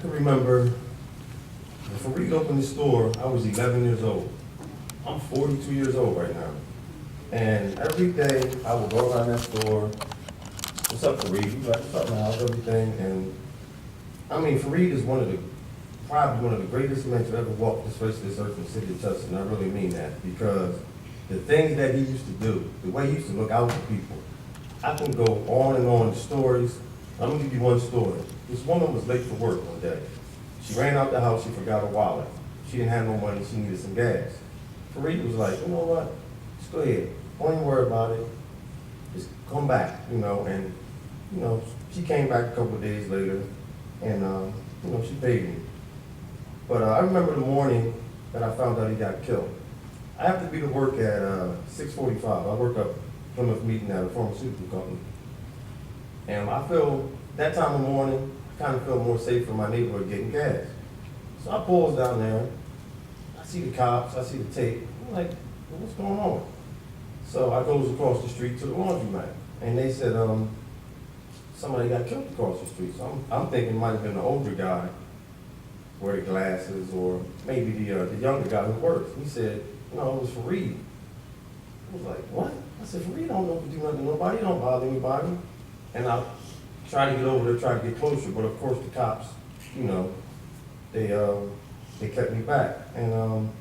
can remember when Fareed opened the store, I was 11 years old. I'm 42 years old right now. And every day I would go around that store. What's up, Fareed? He's like, what's up, man? How's everything? And I mean, Fareed is probably one of the greatest men to ever walk this face of this earth in the city of Chester. And I really mean that because the things that he used to do, the way he used to look out for people, I can go on and on the stories. I'm gonna give you one story. This woman was late for work one day. She ran out the house, she forgot her wallet. She didn't have no money, she needed some gas. Fareed was like, you know what? Just go ahead. Don't even worry about it. Just come back, and she came back a couple of days later and she paid me. But I remember the morning that I found out he got killed. I have to be to work at 6:45. I work up Plymouth meeting at a pharmaceutical company. And I feel, that time of morning, I kind of feel more safe in my neighborhood getting gas. So I pulls down there, I see the cops, I see the tape, I'm like, what's going on? So I goes across the street to the laundromat, and they said, somebody got killed across the street. So I'm thinking it might have been the older guy, wearing glasses, or maybe the younger guy who works. He said, no, it was Fareed. I was like, what? I said, Fareed don't know to do nothing to nobody, he don't bother anybody. And I tried to get over there, tried to get closer, but of course the cops, they kept me back. And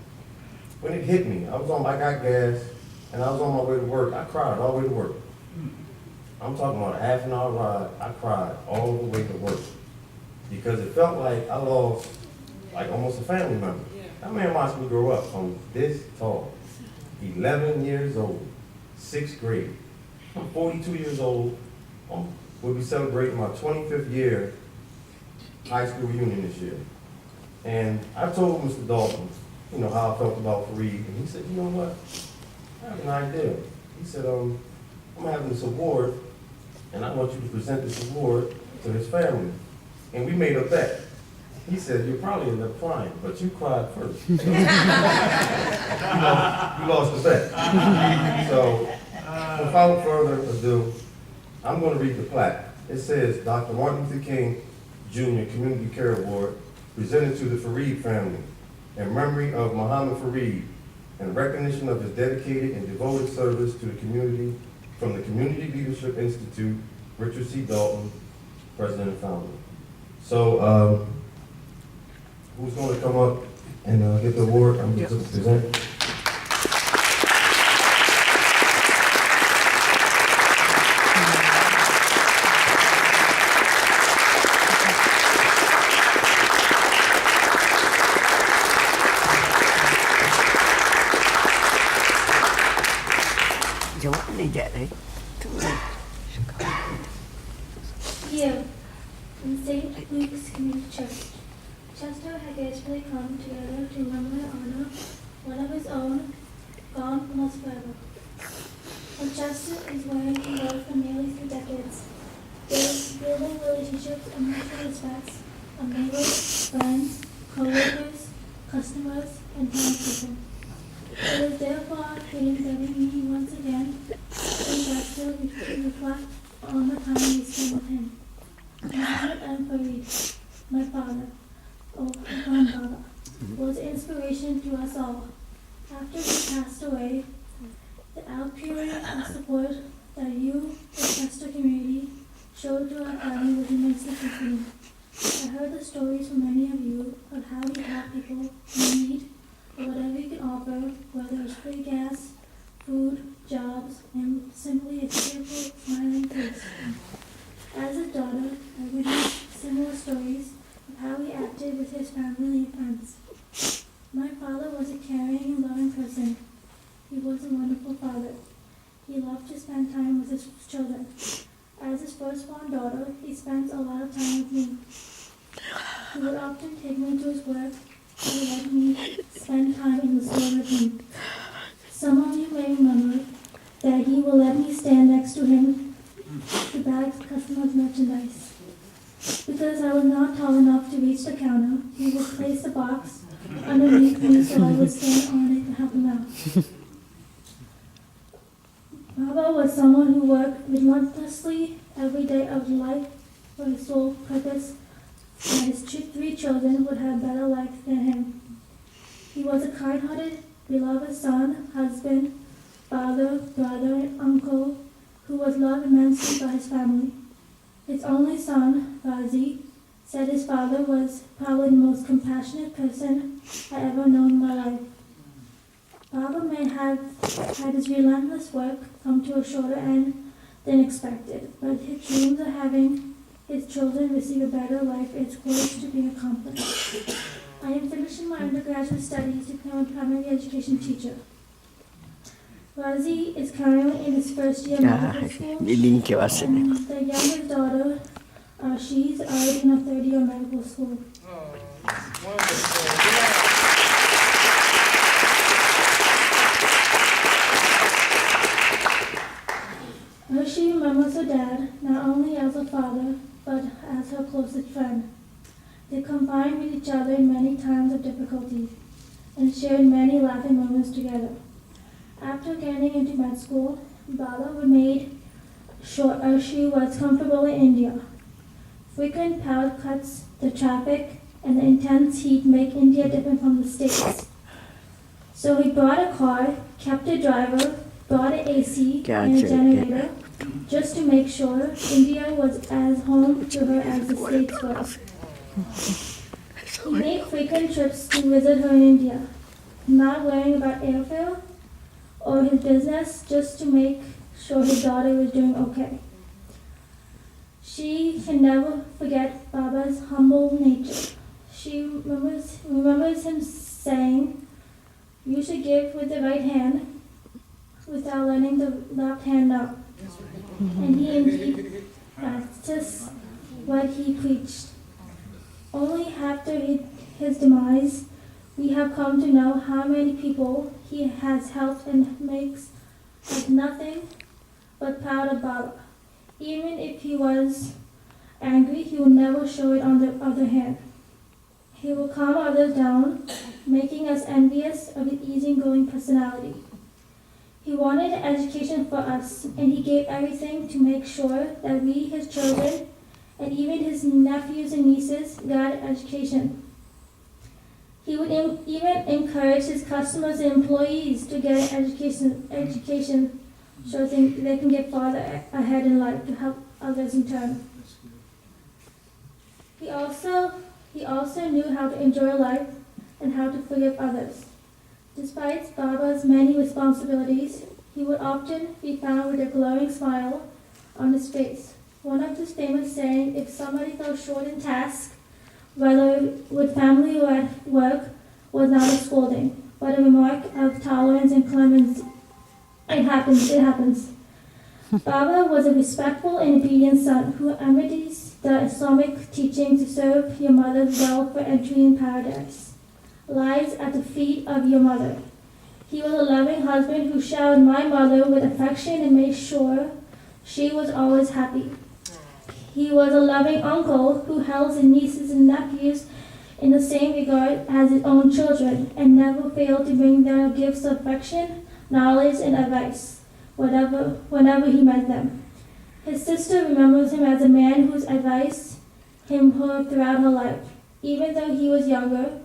when it hit me, I got gas, and I was on my way to work. I cried all the way to work. I'm talking about a half an hour ride. I cried all the way to work because it felt like I lost like almost a family member. That man watched me grow up from this tall, 11 years old, 6th grade. I'm 42 years old. We'll be celebrating my 25th year high school reunion this year. And I told Mr. Dalton, how I felt about Fareed, and he said, you know what, I have an idea. He said, I'm having this award, and I want you to present this award to his family. And we made a bet. He said, you'll probably end up crying, but you cried first. You lost the bet. So, without further ado, I'm going to read the plaque. It says, Dr. Martin Luther King Jr. Community Care Award, presented to the Fareed family in memory of Mohammed Fareed and recognition of his dedicated and devoted service to the community from the Community Leadership Institute, Richard C. Dalton, President and Founder. So, who's going to come up and get the award? I'm going to present. Here, in St. Luke's Community Church, Chester had gracefully come together to remember and honor one of his own, gone from us forever. And Chester is where he lived for nearly 3 decades, building relationships and mutual respects of neighbors, friends, co-workers, customers, and townspeople. It is therefore fitting that we meet once again in Chester to reflect on the time we spent with him. Mohammed and Fareed, my father, or grandfather, was inspiration to us all. After he passed away, the outpouring of support that you, the Chester community, showed to our family was immensely fulfilling. I heard the stories from many of you of how you help people in need, or whatever you can offer, whether it's free gas, food, jobs, and simply a cheerful, smiling face. As a daughter, I witnessed similar stories of how he acted with his family and friends. My father was a caring and loving person. He was a wonderful father. He loved to spend time with his children. As his firstborn daughter, he spent a lot of time with me. He would often take me to his work. He would let me spend time in the store with him. Some of you may remember that he will let me stand next to him to bag customers' merchandise. Because I was not tall enough to reach the counter, he would place the box underneath me so I would stand on it and help him out. Baba was someone who worked relentlessly every day of life for his sole purpose that his three children would have a better life than him. He was a kind-hearted, beloved son, husband, father, brother, and uncle who was loved immensely by his family. His only son, Razi, said his father was probably the most compassionate person I ever known in my life. Baba may have had his relentless work come to a shorter end than expected, but his dreams of having his children receive a better life is close to being accomplished. I am finishing my undergraduate studies to become a primary education teacher. Razi is currently in his first year of medical school, and the youngest daughter, she's already in her third year of medical school. She remembers her dad not only as a father, but as her closest friend. They combined with each other in many times of difficulty and shared many laughing moments together. After getting into med school, Baba made sure she was comfortable in India. Frequent power cuts, the traffic, and the intense heat make India different from the States. So he bought a car, kept a driver, bought an AC and a generator, just to make sure India was as home to her as the States were. He made frequent trips to visit her in India, not worrying about airfare or his business, just to make sure his daughter was doing okay. She can never forget Baba's humble nature. She remembers him saying, "You should give with the right hand without letting the left hand know." And he indeed practiced what he preached. Only after his demise, we have come to know how many people he has helped and makes us nothing but proud of Baba. Even if he was angry, he will never show it on the other hand. He will calm others down, making us envious of his easygoing personality. He wanted education for us, and he gave everything to make sure that we, his children, and even his nephews and nieces, got education. He would even encourage his customers and employees to get education so they can get farther ahead in life to help others in turn. He also knew how to enjoy life and how to forgive others. Despite Baba's many responsibilities, he would often be found with a glowing smile on his face. One of his famous sayings, if somebody fell short in task, whether with family or at work, was not a scolding, but a remark of tolerance and clemency. It happens. Baba was a respectful and obedient son who embraces the Islamic teaching to serve your mother well for entry in paradise. Lies at the feet of your mother. He was a loving husband who showered my mother with affection and made sure she was always happy. He was a loving uncle who held his nieces and nephews in the same regard as his own children and never failed to bring them gifts of affection, knowledge, and advice, whenever he met them. His sister remembers him as a man whose advice her throughout her life. Even though he was younger,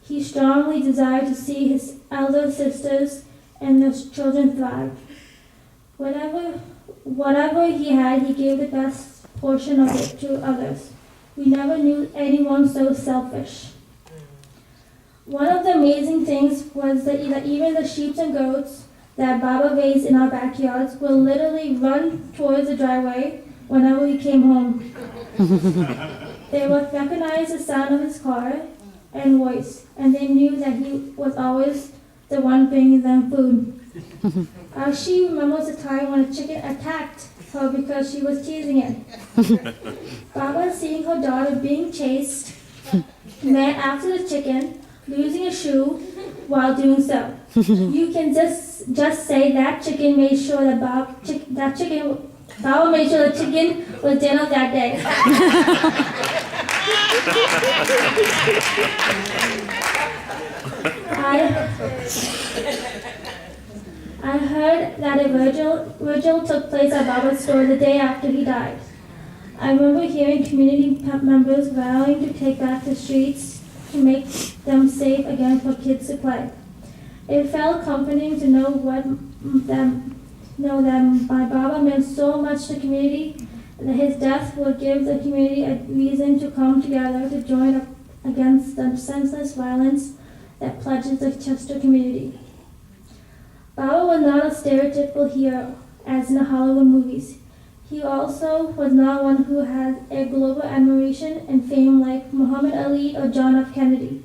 he strongly desired to see his elder sisters and their children thrive. Whatever he had, he gave the best portion of it to others. We never knew anyone so selfish. One of the amazing things was that even the sheep and goats that Baba raised in our backyards would literally run towards the driveway whenever we came home. They would recognize the sound of his car and voice, and they knew that he was always the one bringing them food. She remembers the time when a chicken attacked her because she was teasing it. Baba, seeing her daughter being chased, ran after the chicken, losing a shoe while doing so. You can just say that chicken made sure that Baba made sure the chicken was dinner that day. I heard that a vigil took place at Baba's store the day after he died. I remember hearing community members vowing to take back the streets to make them safe again for kids to play. It felt comforting to know that my Baba meant so much to the community, and that his death will give the community a reason to come together to join up against the senseless violence that pledges the Chester community. Baba was not a stereotypical hero, as in the Hollywood movies. He also was not one who had a global admiration and fame like Muhammad Ali or John F. Kennedy.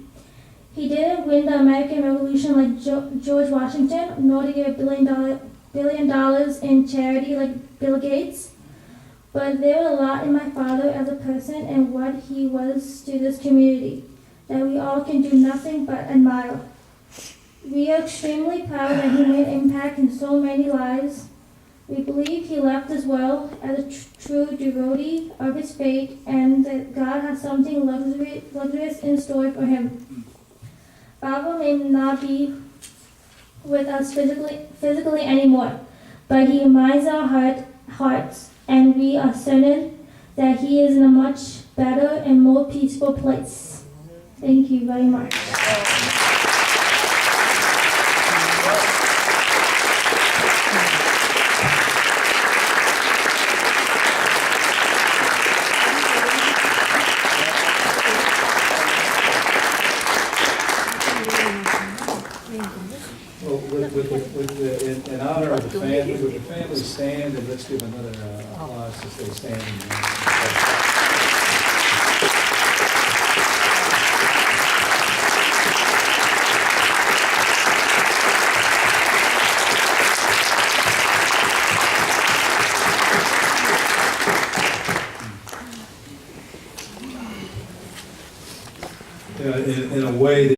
He didn't win the American Revolution like George Washington, nor to give $1 billion in charity like Bill Gates. But there was a lot in my father as a person and what he was to this community that we all can do nothing but admire. We are extremely proud that he made an impact in so many lives. We believe he left this world as a true devotee of his faith and that God has something luxurious in store for him. Baba may not be with us physically anymore, but he reminds our hearts, and we are certain that he is in a much better and more peaceful place. Thank you very much. In honor of the family, would the family stand, and let's give another applause as they stand. In a way that